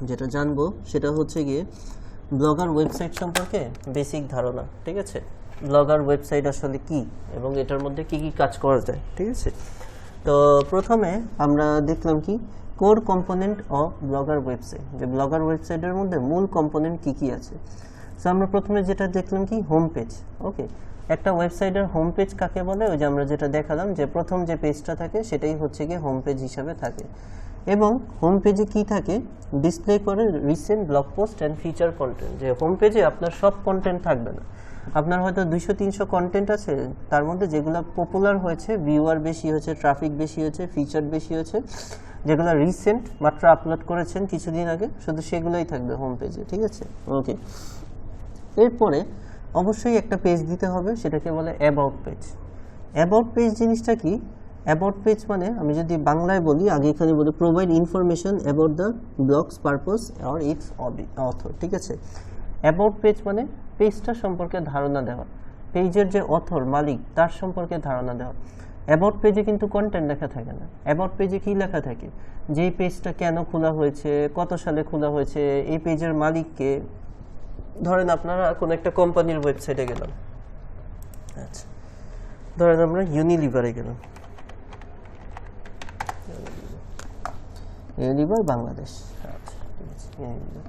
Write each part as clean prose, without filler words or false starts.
যেটা জানবো সেটা হচ্ছে গিয়ে ব্লগার ওয়েবসাইট সম্পর্কে বেসিক ধারণা, ঠিক আছে। ব্লগার ওয়েবসাইট আসলে কি এবং এটার মধ্যে কি কি কাজ করা যায়, ঠিক আছে। তো প্রথমে আমরা দেখলাম কি core component of blogger website, যে ব্লগার ওয়েবসাইটের মধ্যে মূল কম্পোনেন্ট কি কি আছে। সো আমরা প্রথমে যেটা দেখলাম কি হোম পেজ। ওকে, একটা ওয়েবসাইটের হোম পেজ কাকে বলে? ওই যে আমরা যেটা দেখালাম যে প্রথম যে পেজটা থাকে সেটাই হচ্ছে গিয়ে হোম পেজ হিসাবে থাকে। এবং হোম পেজে কি থাকে? ডিসপ্লে করে recent blog post and feature content. যে হোম পেজে আপনার সব কন্টেন্ট থাকবে না, আপনার হয়তো 200-300 কন্টেন্ট আছে, তার মধ্যে যেগুলো পপুলার হয়েছে, ভিউয়ার বেশি হয়েছে, ট্রাফিক বেশি হয়েছে, ফিচার বেশি হয়েছে, যেগুলো রিসেন্ট মাত্র আপলোড করেছেন কিছুদিন আগে, শুধু সেগুলোই থাকবে হোম পেজে, ঠিক আছে। ওকে, এরপরে অবশ্যই একটা পেজ দিতে হবে, সেটাকে বলে অ্যাবাউট পেজ। অ্যাবাউট পেজ জিনিসটা কি? অ্যাবাউট পেজ মানে আমি যদি বাংলায় বলি, আগে এখানে বলি provide information about the blogs purpose or its author, ঠিক আছে। অ্যাবাউট পেজ মানে পেজটা সম্পর্কে ধারণা দেওয়া, পেজের যে অথর মালিক তার সম্পর্কে ধারণা দেওয়া। অ্যাবাউট পেজে কিন্তু কন্টেন্ট লেখা থাকে না, অ্যাবাউট পেজে কি লেখা থাকে? যে এই পেজটা কেন খোলা হয়েছে, কত সালে খোলা হয়েছে, এই পেজের মালিককে। ধরেন আপনারা কোনো একটা কোম্পানির ওয়েবসাইটে গেলাম, আচ্ছা ধরেন আমরা ইউনিলিভারে গেলাম, ইউনিলিভার বাংলাদেশ, আচ্ছা ঠিক আছে, ইউনিলিভার।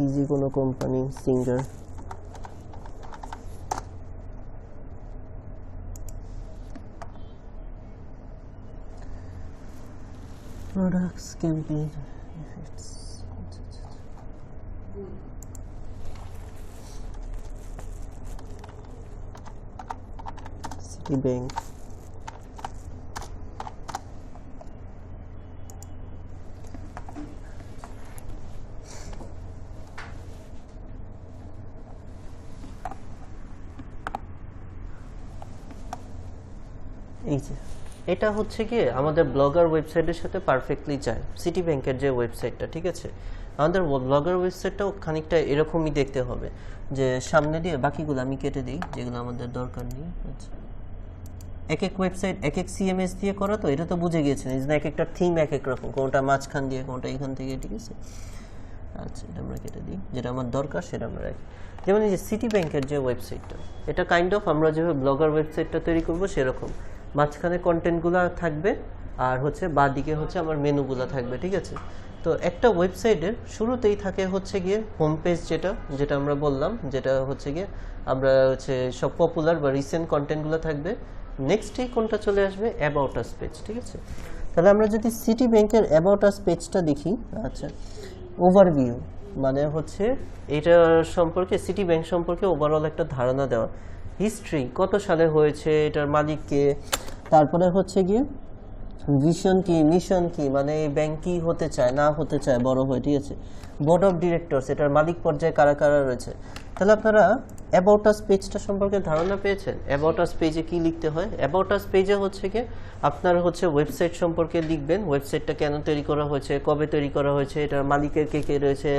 ইজি কোনো company, singer, products, campaign, effects, Citibank, এই যে এটা হচ্ছে গিয়ে আমাদের ব্লগার ওয়েবসাইটের সাথে পারফেক্টলি যায়, সিটি ব্যাংকের যে ওয়েবসাইটটা, ঠিক আছে। আমাদের ব্লগার ওয়েবসাইটটাও খানিকটা এরকমই দেখতে হবে, যে সামনে দিয়ে বাকিগুলো আমি কেটে দিই যেগুলো আমাদের দরকার নেই। আচ্ছা, এক এক ওয়েবসাইট এক এক সিএমএস দিয়ে করা, তো এটা তো বুঝে গিয়েছেন, এই জন্য এক একটা থিম এক এক রকম, কোনটা মাঝখান দিয়ে, কোনটা এখান থেকে, ঠিক আছে। আচ্ছা, এটা আমরা কেটে দিই, যেটা আমার দরকার সেটা আমরা রাখি। যেমন এই যে সিটি ব্যাংকের যে ওয়েবসাইটটা, এটা কাইন্ড অফ আমরা যেভাবে ব্লগার ওয়েবসাইটটা তৈরি করবো সেরকম, মাঝখানে কন্টেন্টগুলো থাকবে আর হচ্ছে বাঁদিকে হচ্ছে আমার মেনুগুলো থাকবে, ঠিক আছে। তো একটা ওয়েবসাইটের শুরুতেই থাকে হচ্ছে গিয়ে হোম পেজ, যেটা আমরা বললাম, যেটা হচ্ছে গিয়ে আমরা হচ্ছে সব পপুলার বা রিসেন্ট কন্টেন্টগুলো থাকবে। নেক্সটেই কোনটা চলে আসবে? অ্যাবাউট আস পেজ, ঠিক আছে। তাহলে আমরা যদি সিটি ব্যাংকের অ্যাবাউট আস পেজটা দেখি, আচ্ছা ওভারভিউ মানে হচ্ছে এটা সম্পর্কে, সিটি ব্যাংক সম্পর্কে ওভারঅল একটা ধারণা দেওয়া, হিস্ট্রি কত সালে হয়েছে, এটার মালিককে, তারপরে হচ্ছে গিয়ে ভিশন কি, মিশন কি, মানে এই ব্যাংক কি হতে চায় না হতে চায় বড় হয়ে, ঠিক আছে। বোর্ড অফ ডিরেক্টরস, এটার মালিক পর্যায়ে কারা কারা রয়েছে। তাহলে আপনারা অ্যাবাউট আস পেজটা সম্পর্কে ধারণা পেয়েছেন। অ্যাবাউট আস পেজে কি লিখতে হয়? অ্যাবাউট আস পেজে হচ্ছে কি আপনার হচ্ছে ওয়েবসাইট সম্পর্কে লিখবেন, ওয়েবসাইটটা কেন তৈরি করা হয়েছে, কবে তৈরি করা হয়েছে, এটার মালিকের কে কে রয়েছে,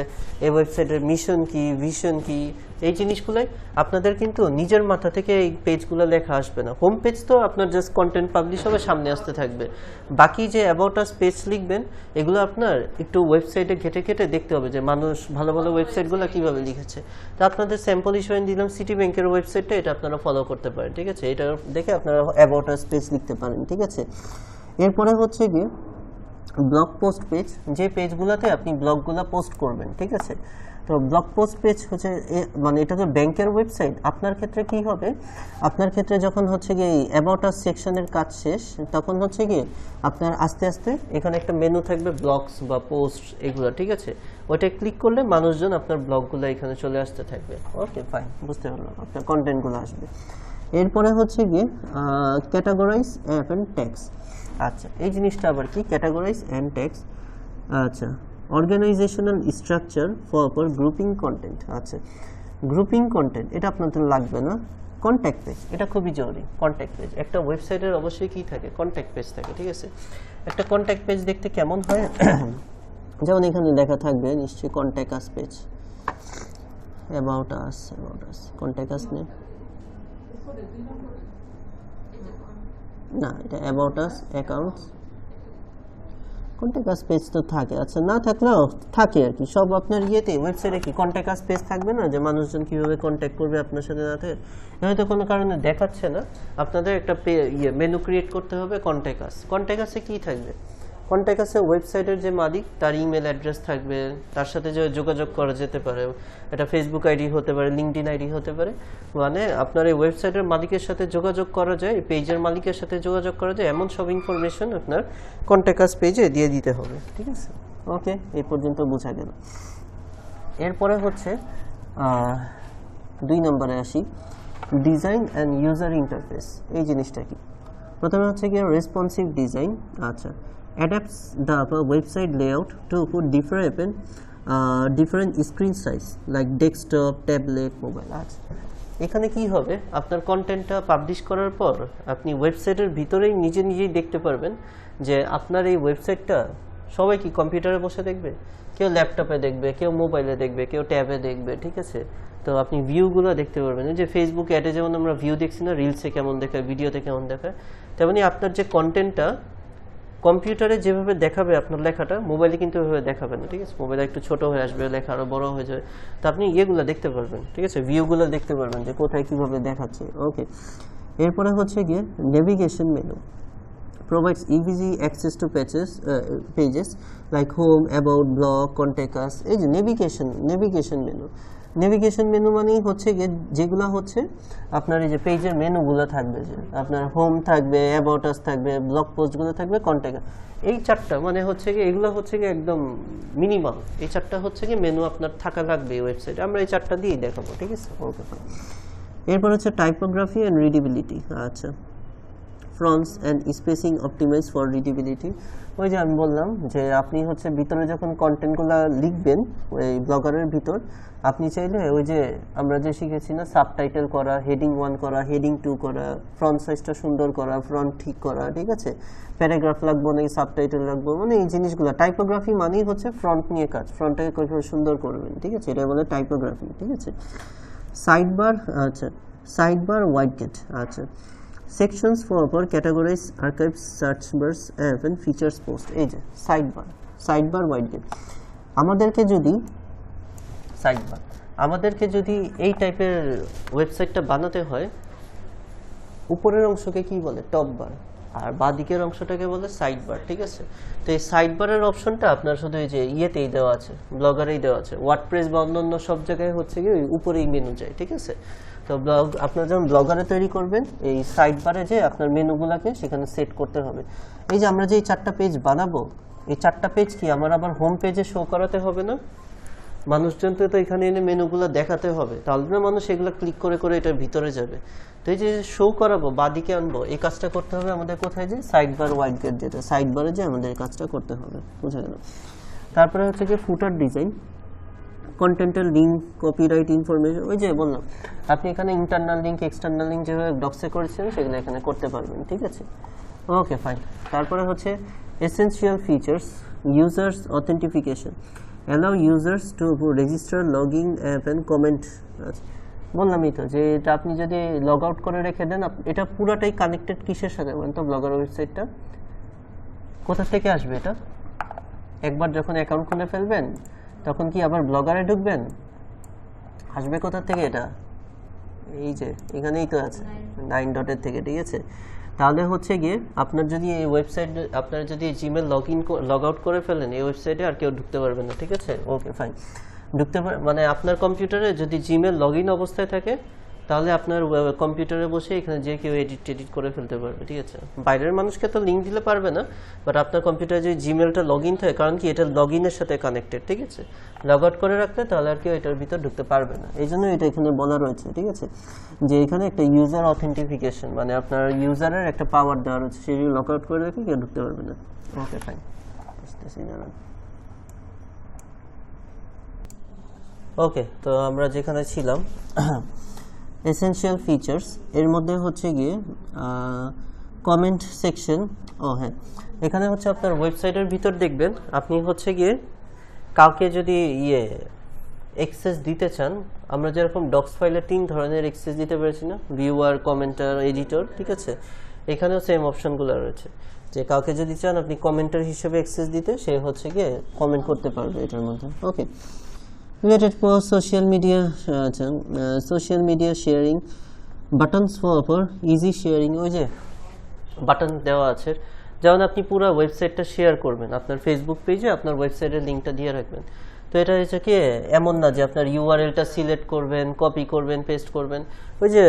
এই ওয়েবসাইটের মিশন কি, ভিশন কি, এই জিনিসগুলোই আপনাদের কিন্তু নিজের মাথা থেকে এই পেজগুলো লেখা আসবে না। হোম পেজ তো আপনার জাস্ট কন্টেন্ট পাবলিশ হবে, সামনে আসতে থাকবে। বাকি যে অ্যাবাউট আস পেজ লিখবেন, এগুলো আপনার একটু ওয়েবসাইটে ঘেটে ঘেটে দেখতে হবে যে মানুষ ভালো ভালো ওয়েবসাইটগুলো কীভাবে লিখেছে। তো আপনাদের স্যাম্পল হিসেবে দিলাম সিটি ব্যাংকের ওয়েবসাইটটা, এটা আপনারা ফলো করতে পারেন, ঠিক আছে। এটা দেখে আপনারা অ্যাবাউট আস পেজ লিখতে পারেন, ঠিক আছে। এরপরে হচ্ছে গিয়ে ব্লগ পোস্ট পেজ, যে পেজগুলোতে আপনি ব্লগগুলো পোস্ট করবেন, ঠিক আছে। তো ব্লগ পোস্ট পেজ হচ্ছে মানে এটা তো ব্যাংকের ওয়েবসাইট, আপনার ক্ষেত্রে কি হবে? আপনার ক্ষেত্রে যখন হচ্ছে গিয়ে অ্যাবাউট আস সেকশনের কাজ শেষ, তখন হচ্ছে গিয়ে আপনার আস্তে আস্তে এখানে একটা মেনু থাকবে ব্লগস বা পোস্ট, এগুলো, ঠিক আছে। ওইটা ক্লিক করলে মানুষজন আপনার ব্লগগুলো এখানে চলে আসতে থাকবে। ওকে ফাইন, বুঝতে পারলাম, আপনার কন্টেন্টগুলো আসবে। এরপরে হচ্ছে গিয়ে ক্যাটাগরাইজ অ্যাপ অ্যান্ড ট্যাগস। আচ্ছা, এই জিনিসটা আবার কি? ক্যাটাগরাইজ অ্যান্ড ট্যাগস, আচ্ছা organizational structure for grouping content. আচ্ছা, গ্রুপিং কন্টেন্ট এটা আপনাদের লাগবে না। কন্ট্যাক্ট পেজ, এটা খুবই জরুরি। কন্ট্যাক্ট পেজ, একটা ওয়েবসাইটের অবশ্যই কি থাকে? কন্ট্যাক্ট পেজ থাকে, ঠিক আছে। একটা কন্ট্যাক্ট পেজ দেখতে কেমন হয়? যেমন এখানে লেখা থাকবে নিশ্চয়ই contact us page, about us contact us name, না এটা about us accounts contact us page তো থাকে, আচ্ছা না থাকলেও থাকে আর কি সব আপনার ইয়েতে ওয়েবসাইটে কি কন্ট্যাক্ট আস পেজ থাকবে না, যে মানুষজন কিভাবে কন্ট্যাক্ট করবে আপনার সাথে, না থাকে হয়তো কোনো কারণে দেখাচ্ছে না, আপনাদের একটা মেনু ক্রিয়েট করতে হবে কন্ট্যাক্ট আসে কি থাকবে, কন্ট্যাক্ট আসে ওয়েবসাইটের যে মালিক তার ইমেল অ্যাড্রেস থাকবে, তার সাথে যে যোগাযোগ করা যেতে পারে, এটা ফেসবুক আইডি হতে পারে, লিঙ্কডইন আইডি হতে পারে, মানে আপনার এই ওয়েবসাইটের মালিকের সাথে যোগাযোগ করা যায়, এই পেজের মালিকের সাথে যোগাযোগ করা যায়, এমন সব ইনফরমেশন আপনার কন্ট্যাক্ট আস পেজে দিয়ে দিতে হবে, ঠিক আছে। ওকে, এই পর্যন্ত বোঝা গেল। এরপরে হচ্ছে 2 নম্বরে আসি, ডিজাইন অ্যান্ড ইউজার ইন্টারফেস। এই জিনিসটা কি, প্রথমে হচ্ছে কি রেসপন্সিভ ডিজাইন, আচ্ছা adapts the website layout to put different screen size like desktop, tablet, mobile। আচ্ছা এখানে কি হবে, আপনার কন্টেন্টটা পাবলিশ করার পর আপনি ওয়েবসাইটের ভিতরেই নিজেই দেখতে পারবেন যে আপনার এই ওয়েবসাইটটা সবাই কি কম্পিউটারে বসে দেখবে, কেউ ল্যাপটপে দেখবে, কেউ মোবাইলে দেখবে, কেউ ট্যাবে দেখবে, ঠিক আছে। তো আপনি ভিউগুলো দেখতে পারবেন, যে ফেসবুক অ্যাডে যেমন আমরা ভিউ দেখছি না, রিলসে কেমন দেখায়, ভিডিওতে কেমন দেখায়, তেমনি আপনার যে কন্টেন্টটা কম্পিউটারে যেভাবে দেখাবে আপনার লেখাটা, মোবাইলে কিন্তু ওইভাবে দেখাবে না, ঠিক আছে। মোবাইলে একটু ছোট হয়ে আসবে, লেখা আরো বড় হয়ে যাবে, তো আপনি ইয়েগুলো দেখতে পারবেন, ঠিক আছে, ভিউগুলো দেখতে পারবেন যে কোথায় কিভাবে দেখাচ্ছে। ওকে, এরপরে হচ্ছে গিয়ে navigation menu provides easy access to pages like home, about, blog, contact us। এই যে নেভিগেশন মেনু মানে হচ্ছে গিয়ে যেগুলো হচ্ছে আপনার এই যে পেজের মেনুগুলো থাকবে, যে আপনার হোম থাকবে, অ্যাবাউট আস থাকবে, ব্লগ পোস্টগুলো থাকবে, কন্ট্যাক্ট, এই চারটা মানে হচ্ছে গিয়ে এগুলো হচ্ছে গিয়ে একদম মিনিমাম, এই চারটা হচ্ছে গিয়ে মেনু আপনার থাকা লাগবে এই ওয়েবসাইটে, আমরা এই চারটা দিয়েই দেখাবো, ঠিক আছে। ওকে, এরপর হচ্ছে টাইপোগ্রাফি অ্যান্ড রিডেবিলিটি, আচ্ছা fonts and spacing optimize for readability. ওই যে আমি বললাম যে আপনি হচ্ছে ভিতরে যখন কন্টেন্টগুলো লিখবেন ওই ব্লগারের ভিতর, আপনি চাইলে ওই যে আমরা যে শিখেছি না সাবটাইটেল করা, হেডিং 1 করা, হেডিং 2 করা, ফ্রন্ট সাইজটা সুন্দর করা, ফ্রন্ট ঠিক করা, ঠিক আছে, প্যারাগ্রাফ লাগবো না সাবটাইটেল লাগবো, মানে এই জিনিসগুলো টাইপোগ্রাফি মানেই হচ্ছে ফ্রন্ট নিয়ে কাজ, ফ্রন্টটাকে কিভাবে সুন্দর করবেন, ঠিক আছে, এটা বলে টাইপোগ্রাফি, ঠিক আছে। সাইডবার, আচ্ছা সাইডবার ওয়াইড গেট, আচ্ছা sections for categorize archives, search bars and features post। এই যে সাইডবার ওয়াইড গেট, আমাদেরকে যদি এই টাইপের ওয়েবসাইটটা বানাতে হয়, উপরের অংশকে কি বলে টপ বার, আর বাঁদিকের অংশটাকে বলে সাইড বার, ঠিক আছে। তো এই সাইড বারের অপশনটা আপনার শুধু এই যে ইয়েতেই দেওয়া আছে, ব্লগারেই দেওয়া আছে, ওয়ার্ডপ্রেস বা অন্যান্য সব জায়গায় হচ্ছে কি ওই উপরেই মেনু যায়, ঠিক আছে। তো আপনার যখন ব্লগারে তৈরি করবেন, এই সাইড বারে যে আপনার মেনুগুলোকে সেখানে সেট করতে হবে। এই যে আমরা যে এই 4টা পেজ বানাবো, এই 4টা পেজ কি আমার আবার হোম পেজে শো করাতে হবে না, মানুষজন তো এখানে এনে মেনুগুলো দেখাতে হবে, তাহলে না মানুষ এগুলো ক্লিক করে করে এটার ভিতরে যাবে। তো এই যে শো করাবো, বাদিকে আনবো, এই কাজটা করতে হবে আমাদের কোথায়, যে সাইড বার ওয়াইড গেট, যেটা সাইড বারে যে আমাদের কাজটা করতে হবে, বুঝা গেল। তারপরে হচ্ছে কি ফুটার ডিজাইন, কন্টেন্টের লিঙ্ক, কপিরাইট ইনফরমেশন, ওই যে বললাম আপনি এখানে ইন্টারনাল লিঙ্ক, এক্সটার্নাল লিঙ্ক যেভাবে ডক্সে করেছেন সেগুলো এখানে করতে পারবেন, ঠিক আছে। Okay fine. তারপরে হচ্ছে essential features, users authentication, allow users to register, log in, app and comment. বললামই তো যে এটা আপনি যদি লগ আউট করে রেখে দেন, এটা পুরাটাই কানেক্টেড কিসের সাথে বলেন তো, ব্লগার ওয়েবসাইটটা কোথা থেকে আসবে, এটা একবার যখন অ্যাকাউন্ট খুলে ফেলবেন তখন কি আবার ব্লগারে ঢুকবেন, আসবে কোথা থেকে, এটা এই যে এখানেই তো আছে 9 ডটের থেকে, ঠিক আছে। তাহলে হচ্ছে গিয়ে আপনার যদি এই ওয়েবসাইট, আপনার যদি জিমেল লগ আউট করে ফেলেন, এই ওয়েবসাইটে আর কেউ ঢুকতে পারবে না, ঠিক আছে। ওকে ফাইন, মানে আপনার কম্পিউটারে যদি জিমেল লগ ইন অবস্থায় থাকে, তাহলে আপনার কম্পিউটারে বসে এখানে যে কেউ এডিট করে ফেলতে পারবে, ঠিক আছে। বাইরের মানুষকে তো লিঙ্ক দিলে পারবে না, বাট আপনার কম্পিউটারে যদি জিমেলটা লগ ইন থাকে, কারণ কি এটা লগ ইনের সাথে কানেক্টেড, ঠিক আছে, লগ আউট করে রাখলে তাহলে আর কেউ এটার ভিতর ঢুকতে পারবে না। এই জন্য এটা এখানে বলা রয়েছে, ঠিক আছে, যে এখানে একটা ইউজার অথেন্টিফিকেশন, মানে আপনার ইউজারের একটা পাওয়ার দেওয়া রয়েছে, সেটি লগ আউট করে রাখলে কেউ ঢুকতে পারবে না। ওকে ফাইন, ওকে। তো আমরা যেখানে ছিলাম এসেনশিয়াল ফিচার্স, এর মধ্যে হচ্ছে গিয়ে কমেন্ট সেকশন। ও হ্যাঁ, এখানে হচ্ছে আপনার ওয়েবসাইটের ভিতর দেখবেন আপনি হচ্ছে গিয়ে কাউকে যদি অ্যাক্সেস দিতে চান, আমরা যেরকম ডক্স ফাইলে 3 ধরনের অ্যাক্সেস দিতে পেরেছি না, ভিউয়ার, কমেন্টার, এডিটর, ঠিক আছে, এখানেও সেম অপশনগুলো রয়েছে যে কাউকে যদি চান আপনি কমেন্টার হিসেবে অ্যাক্সেস দিতে, সে হচ্ছে গিয়ে কমেন্ট করতে পারবে এটার মধ্যে। ওকে, রিলেটেড পোস্ট, সোশ্যাল মিডিয়া, আচ্ছা social media sharing, buttons for easy sharing, ওই যে বাটন দেওয়া আছে, যেমন আপনি পুরো ওয়েবসাইটটা শেয়ার করবেন আপনার ফেসবুক পেজে, আপনার ওয়েবসাইটের লিঙ্কটা দিয়ে রাখবেন। তো এটা হচ্ছে কি এমন না যে আপনার ইউআরএলটা সিলেক্ট করবেন, কপি করবেন, পেস্ট করবেন, ওই যে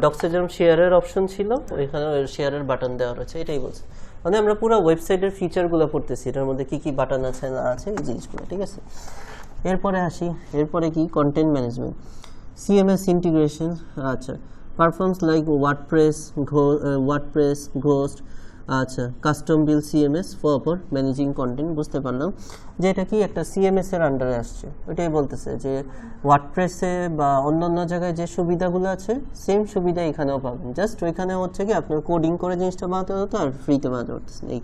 ডক্সে যেমন শেয়ারের অপশন ছিল ওইখানে শেয়ারের বাটন দেওয়া রয়েছে, এটাই বলছে। মানে আমরা পুরো ওয়েবসাইটের ফিচারগুলো পড়তেছি, এটার মধ্যে কি কি বাটন আছে না আছে এই জিনিসগুলো, ঠিক আছে। এরপরে আসি, এরপরে কি কন্টেন্ট ম্যানেজমেন্ট, সিএমএস ইন্টিগ্রেশন, আচ্ছা পারফর্মস লাইক ওয়ার্ডপ্রেস, ঘোস্ট, আচ্ছা custom bill CMS for managing content. বুঝতে পারলাম যে এটা কি একটা সিএমএস এর আন্ডারে আসছে, ওইটাই বলতেছে যে ওয়ার্ডপ্রেসে বা অন্যান্য জায়গায় যে সুবিধাগুলো আছে সেম সুবিধা এখানেও পাবেন, জাস্ট ওইখানে হচ্ছে কি আপনার কোডিং করে জিনিসটা বানাতে হতো আর ফ্রিতে বানাতে পারতেছেন। এই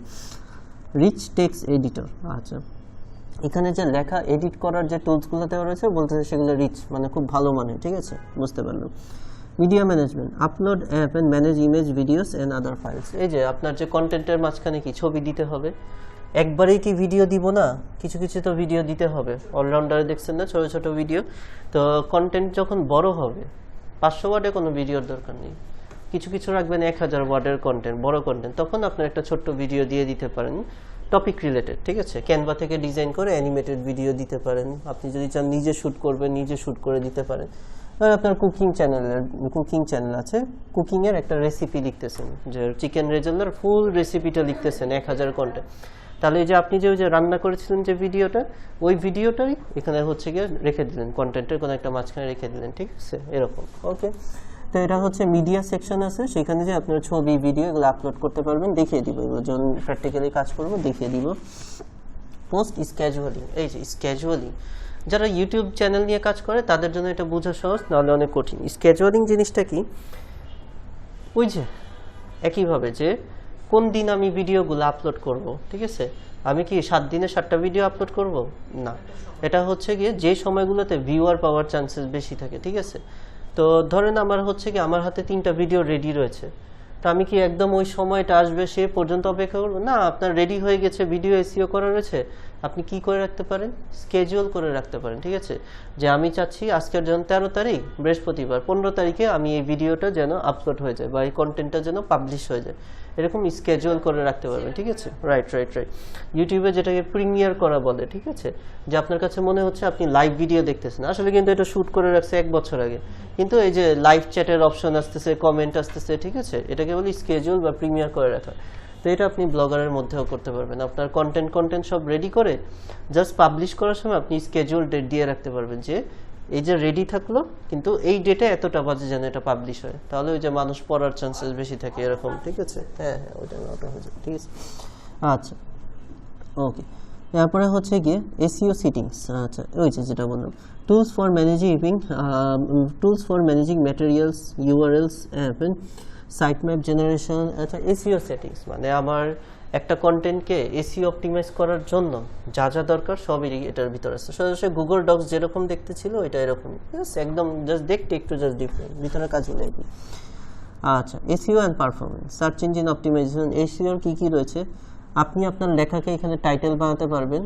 রিচ টেক্সট এডিটর, আচ্ছা এখানে যে লেখা এডিট করার যে টুলসগুলো দেওয়া রয়েছে বলতেছে সেগুলো রিচ মানে খুব ভালো মানে, ঠিক আছে, বুঝতে পারলাম। Media management, upload app and manage image, videos and other files, এই যে আপনার যে কন্টেন্টের মাঝখানে কি ছবি দিতে হবে, একবারেই কি ভিডিও দিব না, কিছু কিছু তো ভিডিও দিতে হবে, অলরাউন্ডারে দেখছেন না ছোট ছোট ভিডিও, তো কন্টেন্ট যখন বড় হবে 500 ওয়ার্ডে কোনো ভিডিওর দরকার নেই, কিছু কিছু রাখবেন 1000 ওয়ার্ডের কন্টেন্ট, বড় কন্টেন্ট, তখন আপনার একটা ছোট্ট ভিডিও দিয়ে দিতে পারেন টপিক রিলেটেড, ঠিক আছে, ক্যানভা থেকে ডিজাইন করে অ্যানিমেটেড ভিডিও দিতে পারেন, আপনি যদি চান নিজে শ্যুট করবেন নিজে শ্যুট করে দিতে পারেন। আর আপনার কুকিং চ্যানেল আছে, কুকিংয়ের একটা রেসিপি লিখতেছেন, যে চিকেন রেজাল্লার ফুল রেসিপিটা লিখতেছেন 1000 কন্টেন্ট, তাহলে এই যে আপনি যে ওই যে রান্না করেছিলেন যে ভিডিওটা, ওই ভিডিওটাই এখানে হচ্ছে গিয়ে রেখে দিলেন, কন্টেন্টের কোনো একটা মাঝখানে রেখে দিলেন, ঠিক আছে, এরকম। ওকে, তো এটা হচ্ছে মিডিয়া সেকশন আছে, সেখানে যে আপনার ছবি ভিডিও এগুলো আপলোড করতে পারবেন, দেখিয়ে দিব এগুলো যখন প্র্যাকটিক্যালি কাজ করবো দেখিয়ে দিব। পোস্ট স্ক্যাজুয়ালিং, এই যে স্ক্যাজুয়ালিং যারা ইউটিউব চ্যানেল নিয়ে কাজ করে তাদের জন্য এটা বোঝা সহজ, নাহলে অনেক কঠিন। স্ক্যাজুয়ালিং জিনিসটা কি, ওই যে একইভাবে যে কোন দিন আমি ভিডিওগুলো আপলোড করব, ঠিক আছে, আমি কি 7 দিনে 7টা ভিডিও আপলোড করব না, এটা হচ্ছে গিয়ে যে সময়গুলোতে ভিউয়ার পাওয়ার চান্সেস বেশি থাকে, ঠিক আছে। তো ধরেন আমার হচ্ছে কি আমার হাতে 3টা ভিডিও রেডি রয়েছে, তো আমি কি একদম ওই সময়টা আসবে সে পর্যন্ত অপেক্ষা করবো না, আপনার রেডি হয়ে গেছে, ভিডিও এসইও করা রয়েছে, আপনি কি করে রাখতে পারেন, স্কেজুয়াল করে রাখতে পারেন, ঠিক আছে, যে আমি চাচ্ছি আজকের যেন 13 তারিখ বৃহস্পতিবার 15 তারিখে আমি এই ভিডিওটা যেন আপলোড হয়ে যায় বা এই কন্টেন্টটা যেন পাবলিশ হয়ে যায়, এরকম স্কেজুয়াল করে রাখতে পারবেন, ঠিক আছে। রাইট। ইউটিউবে যেটাকে প্রিমিয়ার করা বলে, ঠিক আছে, যে আপনার কাছে মনে হচ্ছে আপনি লাইভ ভিডিও দেখতেছেন, আসলে কিন্তু এটা শুট করে রাখছে 1 বছর আগে, কিন্তু এই যে লাইভ চ্যাটের অপশন আসতেছে, কমেন্ট আসতেছে, ঠিক আছে, এটাকে বলি স্কেজুয়াল বা প্রিমিয়ার করে রাখা। তো এটা আপনি ব্লগারের মধ্যেও করতে পারবেন, আপনার কন্টেন্ট সব রেডি করে জাস্ট পাবলিশ করার সময় আপনি স্কেজুয়াল ডেট দিয়ে রাখতে পারবেন, যে এই যে রেডি থাকলো কিন্তু এই ডেটে এতটা বাজে যেন এটা পাবলিশ হয়, তাহলে ওই যে মানুষ পড়ার চান্সেস বেশি থাকে এরকম, ঠিক আছে। হ্যাঁ ওইটা ওটা হয়ে যাবে, ঠিক আছে। আচ্ছা ওকে, তারপরে হচ্ছে গিয়ে এসইও সেটিংস, আচ্ছা ওই যে যেটা বললাম, tools for managing materials, URLs and site map generation. আচ্ছা এসইও সেটিংস মানে আমার একটা কন্টেন্টকে এসইও অপটিমাইজ করার জন্য যা যা দরকার সবই এটার ভিতরে আছে, সরাসরি গুগল ডক্স যেরকম দেখতে ছিল এটা এরকমই, একদম জাস্ট দেখতে একটু জাস্ট ডিফারেন্ট, ভিতরে কাজগুলো একই। আচ্ছা SEO and performance, search engine optimization, এসইওর কী কী রয়েছে, আপনি আপনার লেখাকে এখানে টাইটেল বানাতে পারবেন,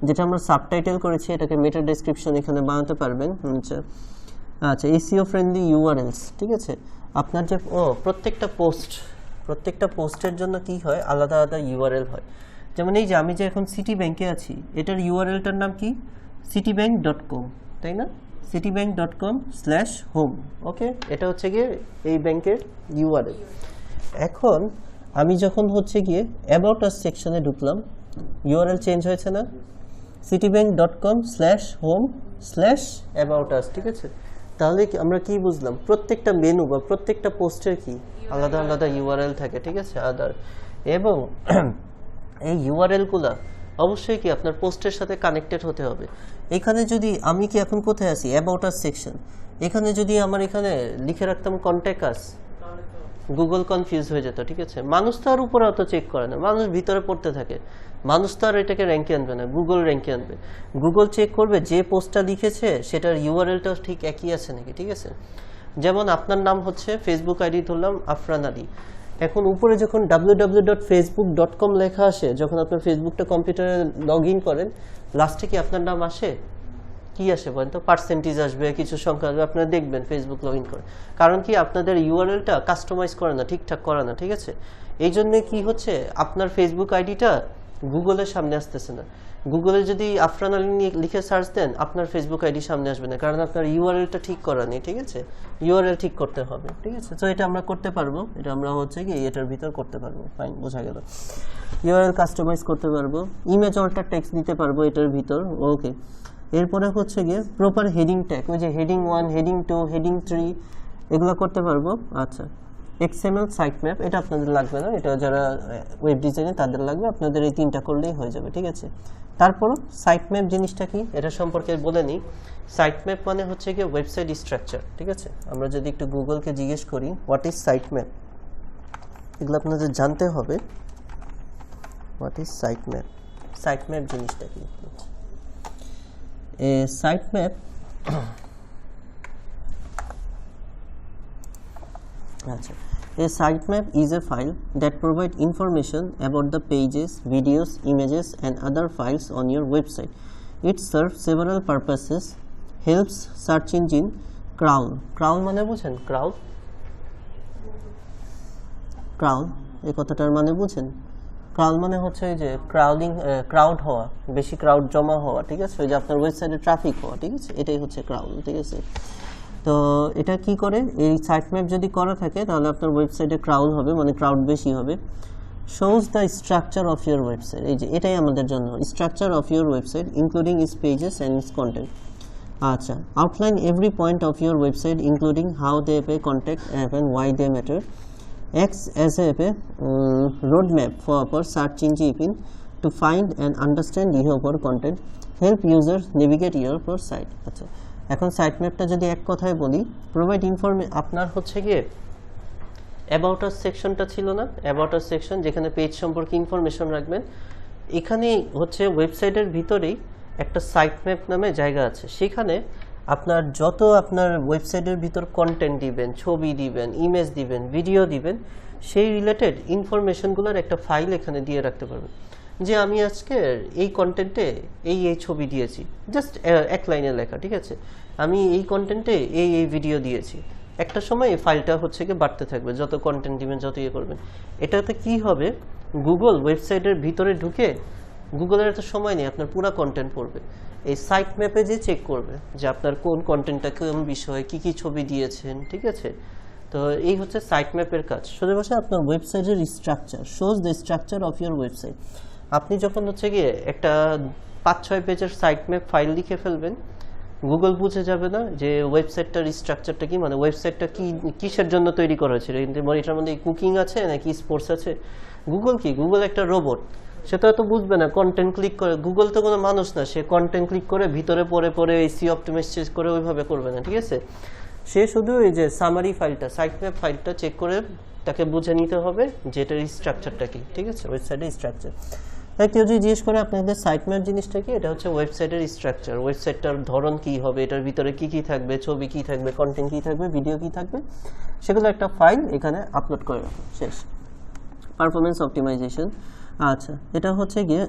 যেটা আমরা সাবটাইটেল করেছি এটাকে মেটা ডেসক্রিপশন এখানে বানাতে পারবেন। আচ্ছা এসইও ফ্রেন্ডলি ইউআরএলস, ঠিক আছে, আপনার যে প্রত্যেকটা পোস্টের জন্য কি হয় আলাদা আলাদা ইউআরএল হয়, যেমন এই যে আমি যে এখন সিটি ব্যাংকে আছি এটার ইউআরএলটার নাম কি citibank.com, তাই না, citibank.com/home, ওকে, এটা হচ্ছে গিয়ে এই ব্যাংকের ইউআরএল। এখন আমি যখন হচ্ছে গিয়ে অ্যাবাউট আস সেকশনে ঢুকলাম, ইউআরএল চেঞ্জ হয়েছে না, citibank.com/home/about us, ঠিক আছে, তাহলে আমরা কি বুঝলাম, প্রত্যেকটা মেনু বা প্রত্যেকটা পোস্টের কি আলাদা আলাদা ইউআরএল থাকে, ঠিক আছে, আদার, এবং এই ইউআরএলগুলো অবশ্যই কি আপনার পোস্টের সাথে কানেক্টেড হতে হবে। এখানে যদি আমি কি এখন কোথায় আছি, অ্যাবাউট আস সেকশন, এখানে যদি আমার এখানে লিখে রাখতাম কন্ট্যাক্ট আস, গুগল কনফিউজ হয়ে যেত, ঠিক আছে। মানুষ তো আর উপরে অত চেক করে না, মানুষ ভিতরে পড়তে থাকে, মানুষ তো আর এটাকে র্যাঙ্কে আনবে না, গুগল র্যাঙ্কে আনবে। গুগল চেক করবে যে পোস্টটা লিখেছে সেটার ইউআরএলটাও ঠিক একই আছে নাকি, ঠিক আছে। যেমন আপনার নাম হচ্ছে ফেসবুক আইডি ধরলাম আফরান আলী, এখন উপরে যখন www.facebook.com লেখা আসে, যখন আপনার ফেসবুকটা কম্পিউটারে লগ ইন করেন, লাস্টে কি আপনার নাম আসে? কি আসে বলেন তো? পার্সেন্টেজ আসবে, কিছু সংখ্যা আসবে, আপনারা দেখবেন ফেসবুক লগ ইন করে। কারণ কি আপনাদের ইউআরএলটা কাস্টমাইজ করে না, ঠিকঠাক করে না, ঠিক আছে। এই জন্য কি হচ্ছে, আপনার ফেসবুক আইডিটা গুগলের সামনে আসতেছে না। গুগলে যদি আফরান আলী লিখে সার্চ দেন, আপনার ফেসবুক আইডি সামনে আসবে না, কারণ আপনার ইউআরএলটা ঠিক করা নেই, ঠিক আছে। ইউআরএল ঠিক করতে হবে, ঠিক আছে। তো এটা আমরা করতে পারবো, এটা আমরা হচ্ছে কি এটার ভিতর করতে পারবো, ফাইন, বোঝা গেল। ইউআরএল কাস্টমাইজ করতে পারবো, ইমেজ অল্টার টেক্সট দিতে পারবো এটার ভিতর, ওকে। এরপরে হচ্ছে গিয়ে প্রপার হেডিং ট্যাগ, ওই যে হেডিং 1, হেডিং 2, হেডিং 3 এগুলো করতে পারবো। আচ্ছা, এক্সএমএল সাইট ম্যাপ এটা আপনাদের লাগবে না, এটা যারা ওয়েব ডিজাইনে তাদের লাগবে, আপনাদের এই 3টা করলেই হয়ে যাবে, ঠিক আছে। তারপর সাইট ম্যাপ জিনিসটা কি এটা সম্পর্কে বলে নিই। সাইট ম্যাপ মানে হচ্ছে গিয়ে ওয়েবসাইট স্ট্রাকচার, ঠিক আছে। আমরা যদি একটু গুগলকে জিজ্ঞেস করি হোয়াট ইজ সাইট ম্যাপ, এগুলো আপনাদের জানতে হবে। What is site map, site map জিনিসটা কি? A sitemap a sitemap is a file that provides information about the pages, videos, images and other files on your website. It serves several purposes, helps search engine crawl মানে বুঝেন? crawl এই কথাটার মানে বুঝেন? Crowd মানে হচ্ছে যে crowd হওয়া, বেশি ক্রাউড জমা হওয়া, ঠিক আছে। ওই যে আপনার ওয়েবসাইটে ট্রাফিক হওয়া, ঠিক আছে, এটাই হচ্ছে ক্রাউড, ঠিক আছে। তো এটা কি করে, এই সাইট ম্যাপ যদি করা থাকে তাহলে আপনার ওয়েবসাইটে ক্রাউড হবে, মানে ক্রাউড বেশি হবে। Shows the structure of your website, এই যে এটাই আমাদের জন্য structure of your website including its pages and its content. আচ্ছা, outline every point of your website including how they pay contact app and why they matter. Acts as a roadmap for search engine to find and understand your content, help users navigate your site. আচ্ছা, এখন site ম্যাপটা যদি এক কথায় বলি, provide আপনার হচ্ছে গিয়ে অ্যাবাউট আস সেকশনটা ছিল না, অ্যাবাউট আস সেকশন যেখানে পেজ সম্পর্কে ইনফরমেশন রাখবেন, এখানে হচ্ছে ওয়েবসাইটের ভিতরেই একটা সাইট ম্যাপ নামে জায়গা আছে, সেখানে আপনার যত আপনার ওয়েবসাইটের ভিতর কন্টেন্ট দিবেন, ছবি দিবেন, ইমেজ দিবেন, ভিডিও দিবেন, সেই রিলেটেড ইনফরমেশনগুলোর একটা ফাইল এখানে দিয়ে রাখতে পারবেন। যে আমি আজকে এই কন্টেন্টে এই ছবি দিয়েছি, জাস্ট এক লাইনে লেখা, ঠিক আছে। আমি এই কন্টেন্টে এই ভিডিও দিয়েছি, একটা সময় এই ফাইলটা হচ্ছে গিয়ে বাড়তে থাকবে, যত কন্টেন্ট দিবেন, যত করবেন। এটাতে কি হবে, গুগল ওয়েবসাইটের ভিতরে ঢুকে, গুগলের এত সময় নেই আপনার পুরো কন্টেন্ট পড়বে, এই সাইট ম্যাপে যে চেক করবে যে আপনার কোন কন্টেন্টটা, কোন বিষয়ে কি ছবি দিয়েছেন, ঠিক আছে। তো এই হচ্ছে সাইট ম্যাপের কাজ। সোজা ভাষায় আপনার ওয়েবসাইটের structure, shows the structure of your website. আপনি যখন হচ্ছে গিয়ে একটা 5-6 পেজের সাইট ম্যাপ ফাইল লিখে ফেলবেন, গুগল বুঝে যাবে না যে ওয়েবসাইটটার স্ট্রাকচারটা কি, মানে ওয়েবসাইটটা কিসের জন্য তৈরি করা হয়েছে, এটার মধ্যে কুকিং আছে নাকি স্পোর্টস আছে। গুগল কি, গুগল একটা রোবট, সে তো এত বুঝবে না। কন্টেন্ট ক্লিক করে, গুগল তো কোনো মানুষ না, সে কন্টেন্ট ক্লিক করে ভিতরে পরে এসিও অপটিমাইজ করে ওইভাবে করবে না, ঠিক আছে। সে শুধু এই যে সামারি ফাইলটা, সাইট ম্যাপ ফাইলটা চেক করে তাকে বুঝে নিতে হবে যে এটার স্ট্রাকচারটা কি, ঠিক আছে, ওয়েবসাইটের স্ট্রাকচার। তাই কেউ যদি জিজ্ঞেস করে আপনাদের সাইট ম্যাপ জিনিসটা কি, এটা হচ্ছে ওয়েবসাইটের স্ট্রাকচার, ওয়েবসাইটটার ধরন কি হবে, এটার ভিতরে কি থাকবে, ছবি কি থাকবে, কন্টেন্ট কি থাকবে, ভিডিও কি থাকবে, সেগুলো একটা ফাইল এখানে আপলোড করে রাখুন, শেষ। পারফরমেন্স অপটিমাইজেশন, আচ্ছা, এটা হচ্ছে গিয়ে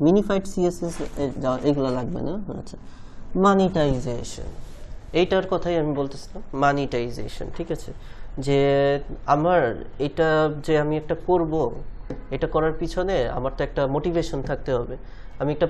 মিনিফাইড সিএসএস এগুলো লাগবে না। আচ্ছা, মানিটাইজেশন, এইটার কথাই আমি বলতেছিলাম, মানিটাইজেশন, ঠিক আছে। যে আমার এটা যে আমি একটা করব, এটা করার পিছনে আমার তো একটা মোটিভেশন থাকতে হবে। আমি একটা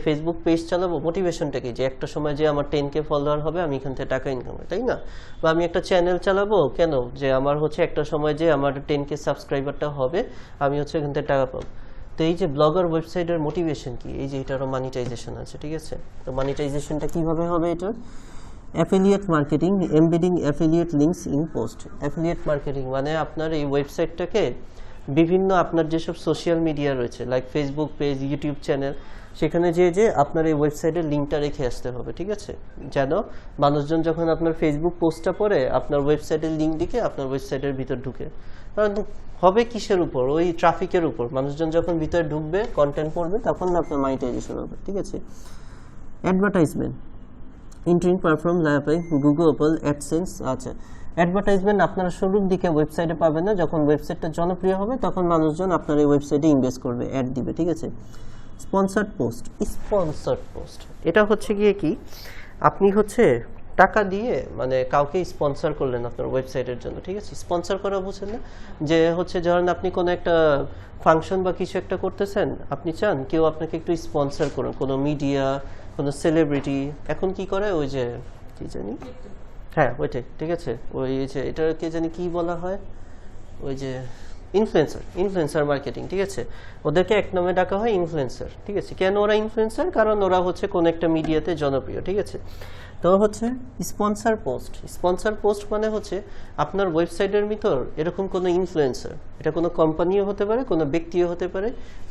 ফেসবুক পেজ চালাবো, মোটিভেশনটা কি, যে একটা সময় যে আমার 10K ফলোয়ার হবে, আমি এখান থেকে টাকা ইনকাম হবে, তাই না। বা আমি একটা চ্যানেল চালাবো, কেন, যে আমার হচ্ছে একটা সময় যে আমার 10K সাবস্ক্রাইবারটা হবে, আমি হচ্ছে এখান থেকে টাকা পাবো। তো এই যে ব্লগার ওয়েবসাইটের মোটিভেশন কি, এই যে এটারও মানিটাইজেশন আছে, ঠিক আছে। তো মানিটাইজেশনটা কিভাবে হবে, এটা affiliate marketing, embedding affiliate links in post. Affiliate marketing মানে আপনার এই ওয়েবসাইটটাকে বিভিন্ন আপনার যেসব সোশ্যাল মিডিয়া রয়েছে like Facebook page, YouTube channel, সেখানে যে আপনার এই ওয়েবসাইটের লিঙ্কটা রেখে আসতে হবে, ঠিক আছে? যেন মানুষজন যখন আপনার ফেসবুক পোস্টটা পড়ে আপনার ওয়েবসাইটের লিঙ্ক দিকে আপনার ওয়েবসাইটের ভিতর ঢুকে। কারণ হবে কিসের উপর? ওই ট্রাফিকের উপর। মানুষজন যখন ভিতরে ঢুকবে, কন্টেন্ট পড়বে, তখন আপনার মনিটাইজেশন হবে, ঠিক আছে? Advertisement, entering perform life high Google AdSense. আচ্ছা, অ্যাডভার্টাইজমেন্ট আপনারা শুরুর দিকে ওয়েবসাইটে পাবেন না, যখন ওয়েবসাইটটা জনপ্রিয় হবে তখন মানুষজন আপনার এই ওয়েবসাইটে ইনভেস্ট করবে, অ্যাড দিবে, ঠিক আছে? স্পন্সর্ড পোস্ট, স্পন্সর্ড পোস্ট এটা হচ্ছে গিয়ে কি, আপনি হচ্ছে টাকা দিয়ে মানে কাউকে স্পন্সর করলেন আপনার ওয়েবসাইটের জন্য, ঠিক আছে? স্পন্সর করা বুঝছেন না? যে হচ্ছে ধরেন আপনি কোনো একটা ফাংশন বা কিছু একটা করতেছেন, আপনি চান কেউ আপনাকে একটু স্পন্সর করুন, কোনো মিডিয়া, কোনো সেলিব্রিটি। এখন কি করে ওই যে কি জানি, হ্যাঁ ওইটাই, ঠিক আছে? ওই যে এটাকে জানি কি বলা হয়, ওই যে ইনফ্লুয়েন্সার মার্কেটিং, ঠিক আছে? ওদেরকে এক নামে ডাকা হয় ইনফ্লুয়েন্সার, ঠিক আছে? কেন ওরা ইনফ্লুয়েন্সার? কারণ ওরা হচ্ছে কোন একটা মিডিয়াতে জনপ্রিয়, ঠিক আছে? তো হচ্ছে স্পন্সর পোস্ট মানে হচ্ছে আপনার ওয়েবসাইটের ভিতর এরকম কোনো ইনফ্লুয়েন্সার, এটা কোনো কোম্পানিও হতে পারে, কোনো ব্যক্তিও হতে পারে,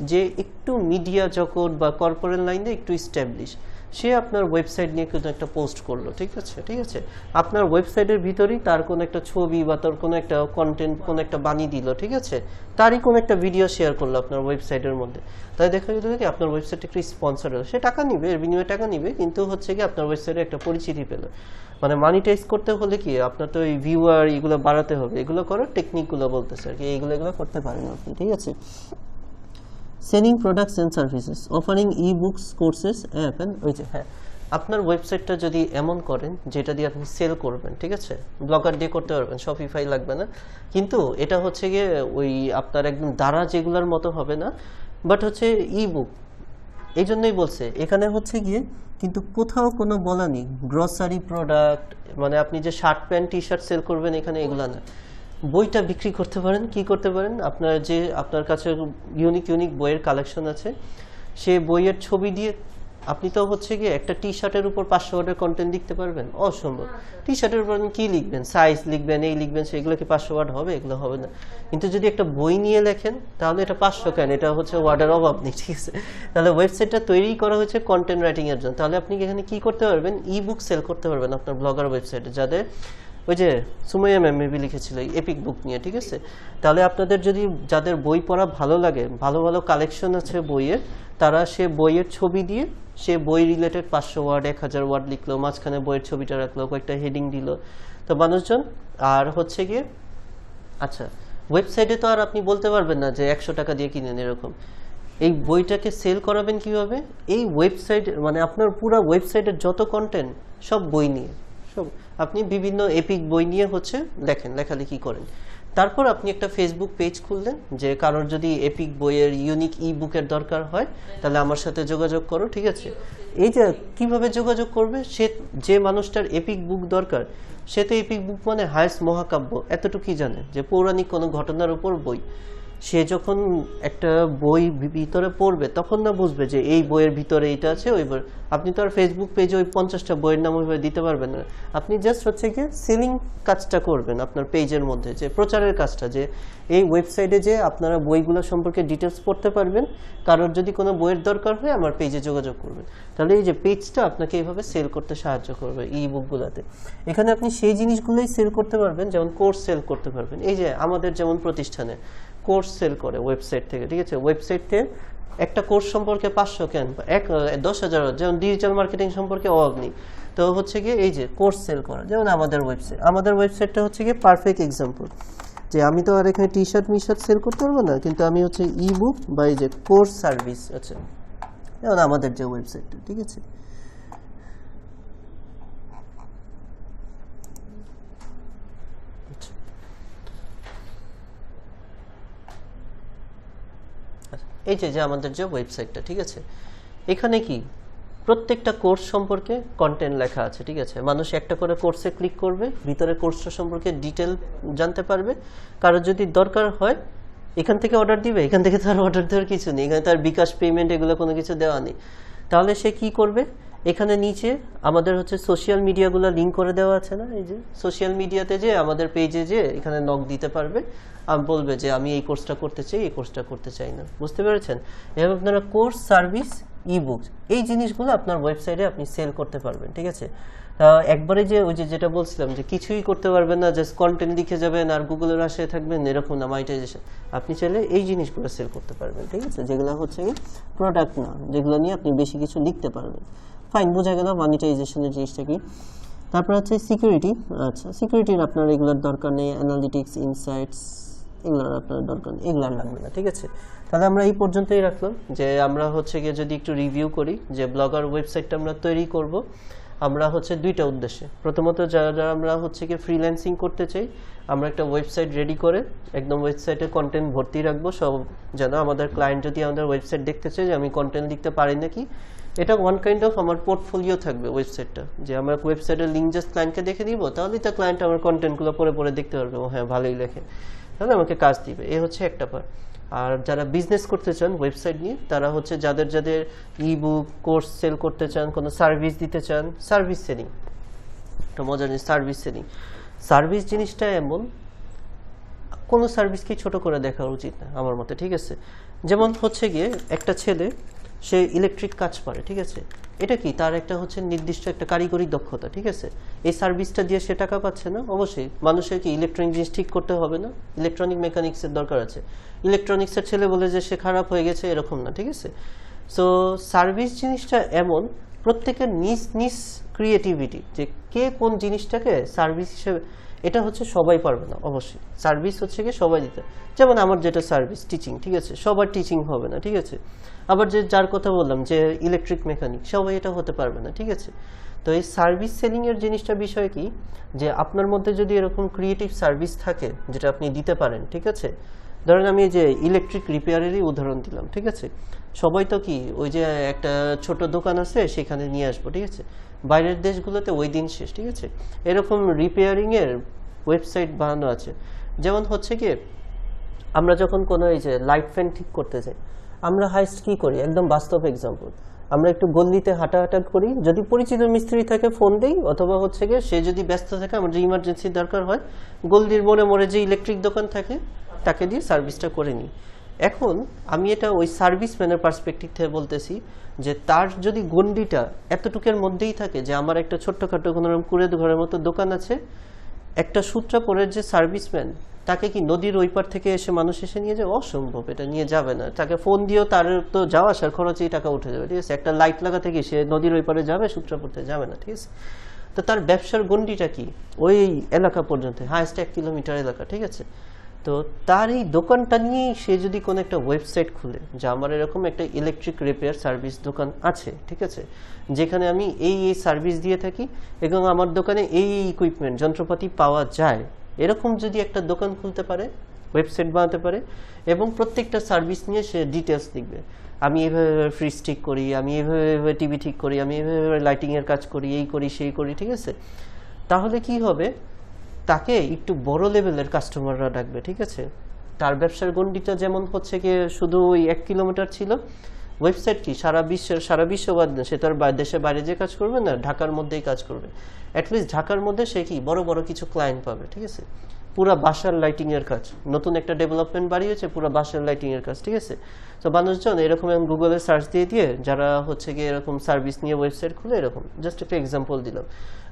যে একটু মিডিয়া জগৎ বা কর্পোরেট লাইনে একটু স্ট্যাবলিশ, সে আপনার ওয়েবসাইট নিয়ে কোনো একটা পোস্ট করলো, ঠিক আছে? ঠিক আছে, আপনার ওয়েবসাইটের ভিতরেই তার কোনো একটা ছবি বা তার কোনো একটা কন্টেন্ট, কোনো একটা বানিয়ে দিল, ঠিক আছে? তারই কোনো একটা ভিডিও শেয়ার করলো আপনার ওয়েবসাইটের মধ্যে। তাই দেখা গেল কি আপনার ওয়েবসাইট একটু স্পন্সর হলো, সে টাকা নিবে, এর বিনিময়ে টাকা নিবে, কিন্তু হচ্ছে কি আপনার ওয়েবসাইটে একটা পরিচিতি পেলো। মানে মানিটাইজ করতে হলে কি আপনার তো এই ভিউয়ার এগুলো বাড়াতে হবে, এগুলো করার টেকনিকগুলো বলতেছে আর কি, এগুলো করতে পারেন আপনি, ঠিক আছে? Selling products and services, offering e books, courses, app and ওই যে হ্যাঁ, আপনার ওয়েবসাইটটা যদি এমন করেন যেটা দিয়ে আপনি সেল করবেন, ঠিক আছে? ব্লগার দিয়ে করতে পারবেন, শপিফাই লাগবে না, কিন্তু এটা হচ্ছে গিয়ে ওই আপনার একদম দ্বারা যেগুলোর মতো হবে না, বাট হচ্ছে ই বুক। এই জন্যই বলছে এখানে হচ্ছে গিয়ে, কিন্তু কোথাও কোনো বলা নেই গ্রসারি প্রোডাক্ট, মানে আপনি যে shirt pant T shirt sale করবেন এখানে এগুলা না। বইটা বিক্রি করতে পারেন, কি করতে পারেন, আপনার কাছে ইউনিক বইয়ের কালেকশন আছে, সে বইয়ের ছবি দিয়ে আপনি তো হচ্ছে গিয়ে একটা টি শার্টের উপর 500 ওয়ার্ডের কন্টেন্ট লিখতে পারবেন? অসম্ভব। টি শার্টের উপর কি লিখবেন? সাইজ লিখবেন, এই লিখবেন, সেগুলো কি 500 ওয়ার্ড হবে? এগুলো হবে না। কিন্তু যদি একটা বই নিয়ে লেখেন তাহলে এটা 500 কেন, এটা হচ্ছে ওয়ার্ডের অভাব নেই, ঠিক আছে? তাহলে ওয়েবসাইটটা তৈরি করা হয়েছে কন্টেন্ট রাইটিং এর জন্য। তাহলে আপনি এখানে কি করতে পারবেন, ই বুক সেল করতে পারবেন আপনার ব্লগার ওয়েবসাইটে, যাদের ওই যে সুমাইয়া ম্যাম মেবি লিখেছিল এপিক বুক নিয়ে, ঠিক আছে? তাহলে আপনাদের যদি যাদের বই পড়া ভালো লাগে, ভালো ভালো কালেকশন আছে বইয়ের, তারা সে বইয়ের ছবি দিয়ে সে বই রিলেটেড 500 ওয়ার্ড 1000 ওয়ার্ড লিখলো, মাঝখানে বইয়ের ছবিটা রাখলো, কয়েকটা হেডিং দিল, তো মানুষজন আর হচ্ছে গিয়ে আচ্ছা, ওয়েবসাইটে তো আর আপনি বলতে পারবেন না যে 100 টাকা দিয়ে কিনেন এরকম। এই বইটাকে সেল করাবেন কিভাবে? এই ওয়েবসাইট মানে আপনার পুরো ওয়েবসাইটের যত কন্টেন্ট সব বই নিয়ে, সব আপনি বিভিন্ন এপিক বই নিয়ে হচ্ছে লেখালেখি করেন। তারপর আপনি একটা ফেসবুক পেজ খুললেন, যে কারোর যদি এপিক বইয়ের ইউনিক ই বুকের দরকার হয় তাহলে আমার সাথে যোগাযোগ করো, ঠিক আছে? এই যে কিভাবে যোগাযোগ করবে, সে যে মানুষটার এপিক বুক দরকার, সে তো এপিক বুক মানে হায়েস্ট মহাকাব্য এতটুকুই জানে, যে পৌরাণিক কোনো ঘটনার উপর বই। সে যখন একটা বই ভিতরে পড়বে তখন না বুঝবে যে এই বইয়ের ভিতরে এইটা আছে, ওই বই। আপনি তো আর ফেসবুক পেজে ওই 50টা বইয়ের নাম ওইভাবে দিতে পারবেন না। আপনি জাস্ট হচ্ছে কি সেলিং কাজটা করবেন আপনার পেজের মধ্যে, যে প্রচারের কাজটা, যে এই ওয়েবসাইটে যে আপনারা বইগুলো সম্পর্কে ডিটেলস পড়তে পারবেন, কারোর যদি কোনো বইয়ের দরকার হয় আমার পেজে যোগাযোগ করবেন। তাহলে এই যে পেজটা আপনাকে এইভাবে সেল করতে সাহায্য করবে ই বুকগুলোতে। এখানে আপনি সেই জিনিসগুলোই সেল করতে পারবেন, যেমন কোর্স সেল করতে পারবেন। এই যে আমাদের যেমন প্রতিষ্ঠানে কোর্স সেল করে ওয়েবসাইট থেকে, ঠিক আছে? ওয়েবসাইট থেকে একটা কোর্স সম্পর্কে 500 কেন, 10,000, যেমন ডিজিটাল মার্কেটিং সম্পর্কে অভাব নেই। তো হচ্ছে গিয়ে এই যে কোর্স সেল করা, যেমন আমাদের ওয়েবসাইটটা হচ্ছে গিয়ে পারফেক্ট এক্সাম্পল, যে আমি তো আর এখানে টি শার্ট সেল করতে পারবো না, কিন্তু আমি হচ্ছে ই বুক বা এই যে কোর্স সার্ভিস আছে, যেমন আমাদের যে ওয়েবসাইটটা, ঠিক আছে? এই যে আমাদের যে ওয়েবসাইটটা, ঠিক আছে? এখানে কি প্রত্যেকটা কোর্স সম্পর্কে কন্টেন্ট লেখা আছে, ঠিক আছে? মানুষ একটা করে কোর্সে ক্লিক করবে, ভিতরে কোর্সটা সম্পর্কে ডিটেল জানতে পারবে। কারো যদি দরকার হয় এখান থেকে অর্ডার দিবে, এখান থেকে তার অর্ডার দেওয়ার কিছু নেই, এখানে তার বিকাশ পেমেন্ট এগুলো কোনো কিছু দেওয়া নেই। তাহলে সে কি করবে, এখানে নিচে আমাদের হচ্ছে সোশ্যাল মিডিয়াগুলো লিঙ্ক করে দেওয়া আছে না, এই যে সোশ্যাল মিডিয়াতে যে আমাদের পেজে যে এখানে নক দিতে পারবে, বলবে যে আমি এই কোর্সটা করতে চাই, এই কোর্সটা করতে চাই না। বুঝতে পেরেছেন? এবং আপনারা কোর্স, সার্ভিস, ইবুকস এই জিনিসগুলো আপনার ওয়েবসাইটে আপনি সেল করতে পারবেন। ঠিক আছে? একবারে যে ওই যেটা বলছিলাম যে কিছুই করতে পারবেন না, জাস্ট কন্টেন্ট লিখে যাবেন আর গুগলের আশায় থাকবেন, এরকম না মনিটাইজেশন। আপনি চাইলে এই জিনিসগুলো সেল করতে পারবেন। ঠিক আছে? যেগুলো হচ্ছে প্রোডাক্ট না, যেগুলো নিয়ে আপনি বেশি কিছু লিখতে পারবেন। ফাইন, বোঝা গেল মনিটাইজেশনের জিনিসটা কি। তারপর হচ্ছে সিকিউরিটি। আচ্ছা, সিকিউরিটির আপনার এগুলোর দরকার নেই, অ্যানালিটিক্স, ইনসাইটস এগুলোর আপনার দরকার নেই, এগুলো লাগবে না। ঠিক আছে? তাহলে আমরা এই পর্যন্তই রাখলাম যে আমরা হচ্ছে গিয়ে যদি একটু রিভিউ করি যে ব্লগার ওয়েবসাইটটা আমরা তৈরি করব, আমরা হচ্ছে দুইটা উদ্দেশ্যে। প্রথমত যারা আমরা হচ্ছে গিয়ে ফ্রিল্যান্সিং করতে চাই, আমরা একটা ওয়েবসাইট রেডি করে একদম ওয়েবসাইটে কন্টেন্ট ভর্তি রাখবো, সব যেন আমাদের ক্লায়েন্ট যদি আমাদের ওয়েবসাইট দেখতে চাই যে আমি কন্টেন্ট লিখতে পারি নাকি, এটা ওয়ান কাইন্ড অফ আমার পোর্টফোলিও থাকবে ওয়েবসাইটটা, যে আমরা ওয়েবসাইটের লিঙ্ক জাস্ট ক্লায়েন্টকে দেখে দিব, তাহলেই তো ক্লায়েন্ট আমার কন্টেন্টগুলো পরে পরে দেখতে পারবে, ও হ্যাঁ ভালোই লেখে, তাহলে আমাকে কাজ দিবে। এই হচ্ছে একটা পার্ট। আর যারা বিজনেস করতে চান ওয়েবসাইট নিয়ে, তারা হচ্ছে যাদের ইবুক, কোর্স সেল করতে চান, কোনো সার্ভিস দিতে চান, সার্ভিস সেলিং একটা মজার জিনিস। সার্ভিস জিনিসটা এমন, কোনো সার্ভিসকে ছোট করে দেখা উচিত না আমার মতে। ঠিক আছে? যেমন হচ্ছে গিয়ে একটা ছেলে, সে ইলেকট্রিক কাজ পারে, ঠিক আছে, এটা কি তার একটা হচ্ছে নির্দিষ্ট একটা কারিগরি দক্ষতা। ঠিক আছে? এই সার্ভিসটা দিয়ে সে টাকা পাচ্ছে না, অবশ্যই মানুষের কি ইলেকট্রনিক জিনিস ঠিক করতে হবে না, ইলেকট্রনিক মেকানিক্সের দরকার আছে। ইলেকট্রনিক্সের ছেলে বলে যে সে খারাপ হয়ে গেছে এরকম না। ঠিক আছে? সো সার্ভিস জিনিসটা এমন, প্রত্যেকের নিজ নিজ ক্রিয়েটিভিটি, যে কে কোন জিনিসটাকে সার্ভিস হিসেবে, এটা হচ্ছে সবাই পারবে না অবশ্যই। সার্ভিস হচ্ছে কি সবাই দিতে, যেমন আমার যেটা সার্ভিস টিচিং, ঠিক আছে, সবার টিচিং হবে না। ঠিক আছে? আবার যার কথা বললাম যে ইলেকট্রিক মেকানিক, সবাই এটা হতে পারবে না। ঠিক আছে? তো এই সার্ভিস সেলিং এর জিনিসটা বিষয় কি, যে আপনার মধ্যে যদি এরকম ক্রিয়েটিভ সার্ভিস থাকে যেটা আপনি দিতে পারেন, ঠিক আছে, ধরেন আমি যে ইলেকট্রিক রিপেয়ারেরই উদাহরণ দিলাম। ঠিক আছে? সবাই তো কি ওই যে একটা ছোট দোকান আছে সেখানে নিয়ে আসবো, ঠিক আছে, বাইরের দেশগুলোতে ওই দিন শেষ। ঠিক আছে? এরকম রিপেয়ারিং এর ওয়েবসাইট বানানো আছে। যেমন হচ্ছে কি, আমরা যখন কোনো এই যে লাইট ফ্যান ঠিক করতে যাই, আমরা হাইস্ট কি করি, একদম বাস্তব এক্সাম্পল, আমরা একটু গল্লিতে হাঁটাহাঁটা করি, যদি পরিচিত মিস্ত্রি থাকে ফোন দেই, অথবা হচ্ছে গিয়ে সে যদি ব্যস্ত থাকে, আমার যে ইমার্জেন্সি দরকার হয়, গল্লির মোড়ে মোড়ে যে ইলেকট্রিক দোকান থাকে তাকে দিয়ে সার্ভিসটা করে নিই। এখন আমি এটা ওই সার্ভিস ম্যানের পার্সপেক্টিভ থেকে বলতেছি, যে তার যদি গণ্ডিটা এতটুকের মধ্যেই থাকে, যে আমার একটা ছোট্টখাটো কোনো কুড়ে ঘরের মতো দোকান আছে, একটা সূত্রাপুরের যে সার্ভিসম্যান, তাকে কি নদীর ওই পার থেকে এসে মানুষ এসে নিয়ে যাবে? অসম্ভব, এটা নিয়ে যাবে না। তাকে ফোন দিয়েও তার তো যাওয়া আসার খরচেই টাকা উঠে যাবে। ঠিক আছে? একটা লাইট লাগাতে গিয়ে সে নদীর ওই পারে যাবে, সূত্রাপুরতে যাবে না। ঠিক আছে? তো তার ব্যবসার গণ্ডিটা কি, ওই এলাকা পর্যন্ত, হাইস্ট 1 কিলোমিটার এলাকা। ঠিক আছে? তো তার এই দোকানটা নিয়েই সে যদি কোনো একটা ওয়েবসাইট খুলে, যে আমার এরকম একটা ইলেকট্রিক রিপেয়ার সার্ভিস দোকান আছে, ঠিক আছে, যেখানে আমি এই সার্ভিস দিয়ে থাকি এবং আমার দোকানে এই ইকুইপমেন্ট যন্ত্রপাতি পাওয়া যায়, এরকম যদি একটা দোকান খুলতে পারে, ওয়েবসাইট বানাতে পারে, এবং প্রত্যেকটা সার্ভিস নিয়ে সে ডিটেলস লিখবে, আমি এভাবে ফ্রিজ ঠিক করি, আমি এভাবে টিভি ঠিক করি, আমি এভাবে লাইটিংয়ের কাজ করি, এই করি সেই করি। ঠিক আছে? তাহলে কি হবে, তাকে একটু বড় লেভেলের কাস্টমাররা ডাকবে। ঠিক আছে? তার ব্যবসার গণ্ডিটা যেমন হচ্ছে কি শুধু ওই 1 কিলোমিটার ছিল, ওয়েবসাইট কি সারা বিশ্ব বাদ না, সে তার দেশের বাইরে যে কাজ করবে না, ঢাকার মধ্যেই কাজ করবে। অ্যাটলিস্ট ঢাকার মধ্যে সে কি বড় বড় কিছু ক্লায়েন্ট পাবে। ঠিক আছে? পুরা বাসার লাইটিং এর কাজ, নতুন একটা ডেভেলপমেন্ট বাড়িয়েছে, পুরা বাসার লাইটিং এর কাজ। ঠিক আছে? তো মানুষজন এরকম গুগলে সার্চ দিয়ে যারা হচ্ছে গিয়ে এরকম সার্ভিস নিয়ে ওয়েবসাইট খুলে, এরকম জাস্ট একটা এক্সাম্পল দিলাম,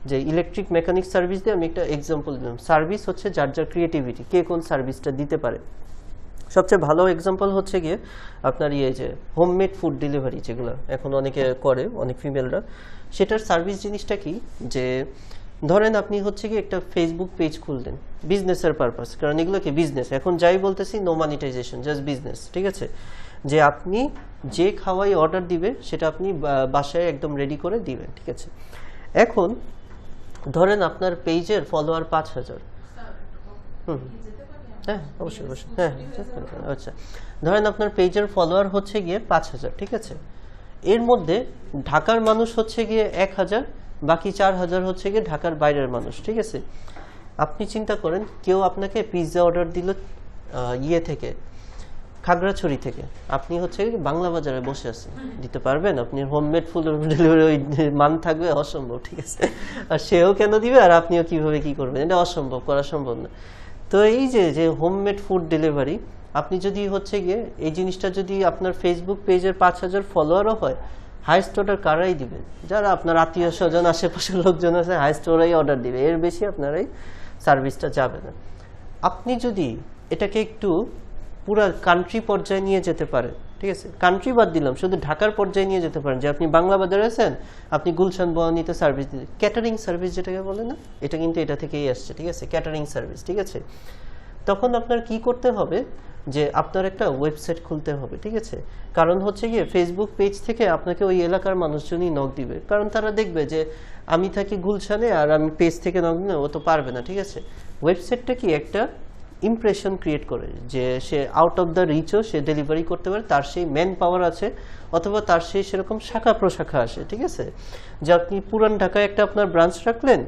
যে ইলেকট্রিক মেকানিক সার্ভিস দিয়ে আমি একটা এক্সাম্পল দিলাম। সার্ভিস হচ্ছে যার যার ক্রিয়েটিভিটি, কে কোন সার্ভিসটা দিতে পারে। সবচেয়ে ভালো এক্সাম্পল হচ্ছে গিয়ে আপনার যে হোমমেড ফুড ডেলিভারি, যেগুলো এখন অনেকে করে, অনেক ফিমেলরা, সেটার সার্ভিস জিনিসটা কি, যে ধরেন আপনি হচ্ছে কি একটা ফেসবুক পেজ খুললেন বিজনেসের পারপাস, কারণ এগুলো কি বিজনেস, এখন যাই বলতেছি নো মনিটাইজেশন, জাস্ট বিজনেস। ঠিক আছে? যে আপনি যে খাওয়াই অর্ডার দিবে সেটা আপনি বাসায় একদম রেডি করে দিবেন। ঠিক আছে? এখন ধরেন আপনার পেজের ফলোয়ার 5000। হ্যাঁ অবশ্যই অবশ্যই, হ্যাঁ আচ্ছা, ধরেন আপনার পেজের ফলোয়ার হচ্ছে গিয়ে 5000। ঠিক আছে? এর মধ্যে ঢাকার মানুষ হচ্ছে গিয়ে 1000, বাকি 4000 হচ্ছে গিয়ে ঢাকার বাইরের মানুষ। ঠিক আছে? আপনি চিন্তা করেন, কেউ আপনাকে পিৎজা অর্ডার দিল থেকে খাগড়াছড়ি থেকে আপনি হচ্ছে বাংলা বাজারে বসে আছেন, দিতে পারবেন? আপনি হোমমেড ফুড ডেলিভারি ওই মান থাকবে? অসম্ভব, ঠিক আছে। আর সেও কেন দিবে আর আপনিও কিভাবে কি করবেন? এটা অসম্ভব, করা সম্ভব না। তো এই যে যে হোমমেড ফুড ডেলিভারি, আপনি যদি হচ্ছে গিয়ে এই জিনিসটা যদি আপনার ফেসবুক পেজের 5,000 ফলোয়ারও হয়, হাইস্ট অর্ডার কারাই দিবেন? যারা আপনার আত্মীয় স্বজন আশেপাশের লোকজন আছে, হাইস্ট ওরাই অর্ডার দিবে, এর বেশি আপনার এই সার্ভিসটা যাবে না। আপনি যদি এটাকে একটু পুরা কান্ট্রি পর্যায়ে নিয়ে যেতে পারেন, ঠিক আছে, কান্ট্রি বাদ দিলাম, শুধু ঢাকার পর্যায়ে নিয়ে যেতে পারেন, যে আপনি বাংলা বাজারে আছেন, আপনি গুলশান বনানীতে সার্ভিস দিতে, ক্যাটারিং সার্ভিস যেটাকে বলে না, এটা কিন্তু এটা থেকেই আসছে, ঠিক আছে, ক্যাটারিং সার্ভিস, ঠিক আছে। তখন আপনার কি করতে হবে, যে আপনার একটা ওয়েবসাইট খুলতে হবে, ঠিক আছে। কারণ হচ্ছে গিয়ে ফেসবুক পেজ থেকে আপনাকে ওই এলাকার মানুষজনই নক দিবে, কারণ তারা দেখবে যে আমি থাকি গুলশানে আর আমি পেজ থেকে নক দিলে ও তো পারবে না, ঠিক আছে। ওয়েবসাইটটা কি একটা ইমপ্রেশন ক্রিয়েট করে, যে সে আউট অফ দ্য রিচও সে ডেলিভারি করতে পারে, তার সেই ম্যান পাওয়ার আছে, অথবা তার সেই সেরকম শাখা প্রশাখা আসে, ঠিক আছে। যে আপনি পুরান ঢাকায় একটা আপনার ব্রাঞ্চ রাখলেন,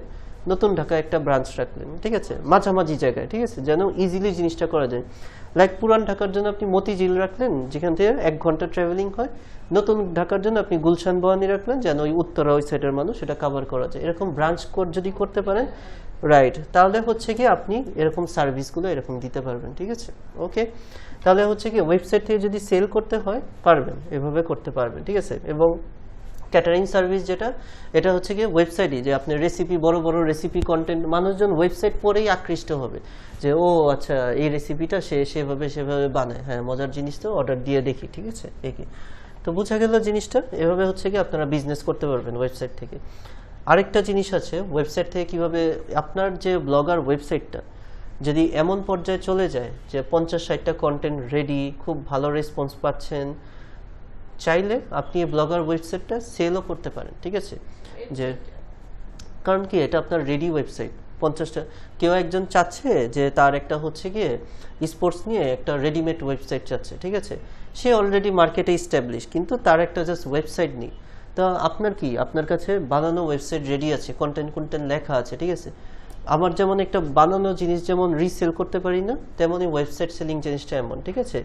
নতুন ঢাকায় একটা ব্রাঞ্চ রাখলেন, ঠিক আছে, মাঝামাঝি জায়গায়, ঠিক আছে, যেন ইজিলি জিনিসটা করা যায়। লাইক পুরান ঢাকার জন্য আপনি মতিঝিল রাখলেন, যেখান থেকে 1 ঘন্টা ট্রাভেলিং হয়। নতুন ঢাকার জন্য আপনি গুলশান বনানী রাখলেন, যেন ওই উত্তরা ওই সাইডের মানুষ এটা কভার করা যায়। এরকম ব্রাঞ্চ কোড যদি করতে পারেন, রাইট, তাহলে হচ্ছে কি আপনি এরকম সার্ভিসগুলো এরকম দিতে পারবেন, ঠিক আছে। ওকে, তাহলে হচ্ছে কি ওয়েবসাইট থেকে যদি সেল করতে হয় পারবেন, এভাবে করতে পারবেন, ঠিক আছে। এবং ক্যাটারিং সার্ভিস যেটা, এটা হচ্ছে গিয়ে ওয়েবসাইটই, যে আপনি রেসিপি, বড় বড় রেসিপি কন্টেন্ট, মানুষজন ওয়েবসাইট পড়েই আকৃষ্ট হবে, যে ও আচ্ছা এই রেসিপিটা সে সেভাবে বানায়, হ্যাঁ মজার জিনিস, তো অর্ডার দিয়ে দেখি, ঠিক আছে। দেখি তো বোঝা গেল জিনিসটা। এভাবে হচ্ছে কি আপনারা বিজনেস করতে পারবেন ওয়েবসাইট থেকে। আরেকটা জিনিস আছে ওয়েবসাইট থেকে কিভাবে, আপনার যে ব্লগার ওয়েবসাইটটা যদি এমন পর্যায়ে চলে যায় যে 50-60টা কন্টেন্ট রেডি, খুব ভালো রেসপন্স পাচ্ছেন, চাইলে আপনি এই ব্লগার ওয়েবসাইটটা সেলও করতে পারেন, ঠিক আছে। যে কারণ কি এটা আপনার রেডি ওয়েবসাইট, 50টা, কেউ একজন চাচ্ছে যে তার একটা হচ্ছে গিয়ে স্পোর্টস নিয়ে একটা রেডিমেড ওয়েবসাইট চাচ্ছে, ঠিক আছে, সে অলরেডি মার্কেটে ইস্টাবলিশ, কিন্তু তার একটা জাস্ট ওয়েবসাইট নেই। তো আপনার কি, আপনার কাছে বানানো ওয়েবসাইট রেডি আছে, কন্টেন্ট লেখা আছে, ঠিক আছে। আমার যেমন একটা বানানো জিনিস যেমন রিসেল করতে পারি না, তেমনই ওয়েবসাইট সেলিং জিনিসটা এমন, ঠিক আছে,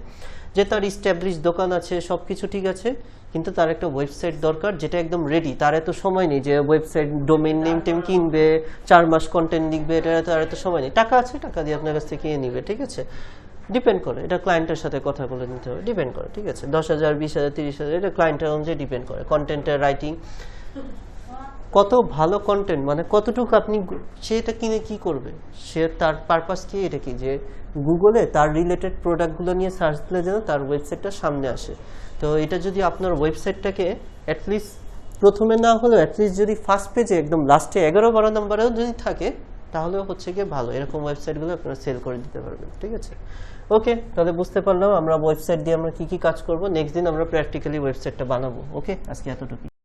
যে তার ইস্টাবলিশ দোকান আছে, সবকিছু ঠিক আছে, কিন্তু তার একটা ওয়েবসাইট দরকার যেটা একদম রেডি। তার এত সময় নেই যে ওয়েবসাইট ডোমেইন নেম টেম কিনবে, 4 মাস কন্টেন্ট লিখবে, এটা তার এত সময় নেই। টাকা আছে, টাকা দিয়ে আপনার কাছ থেকে কিনে নিবে, ঠিক আছে। ডিপেন্ড করে, এটা ক্লায়েন্টের সাথে কথা বলে নিতে হবে, ডিপেন্ড করে, ঠিক আছে। 10,000, 20,000, 30,000, এটা ক্লায়েন্টের অনুযায়ী ডিপেন্ড করে। কন্টেন্টের রাইটিং, কত ভালো কন্টেন্ট, মানে কতটুকু আপনি, সে এটা কিনে কি করবে, সে তার পারপাস কি, এটা কি যে গুগলে তার রিলেটেড প্রোডাক্টগুলো নিয়ে সার্চ দিলে যেন তার ওয়েবসাইটটা সামনে আসে। তো এটা যদি আপনার ওয়েবসাইটটাকে অ্যাটলিস্ট প্রথমে না হলেও অ্যাটলিস্ট যদি ফার্স্ট পেজে একদম লাস্টে 11-12 নম্বরেও যদি থাকে, তাহলেও হচ্ছে গিয়ে ভালো, এরকম ওয়েবসাইটগুলো আপনারা সেল করে দিতে পারবেন, ঠিক আছে। ওকে, তাহলে বুঝতে পারলাম আমরা ওয়েবসাইট দিয়ে আমরা কি কি কাজ করব। নেক্সট দিন আমরা প্র্যাকটিক্যালি ওয়েবসাইটটা বানাবো। ওকে, আজকে এতটুকু।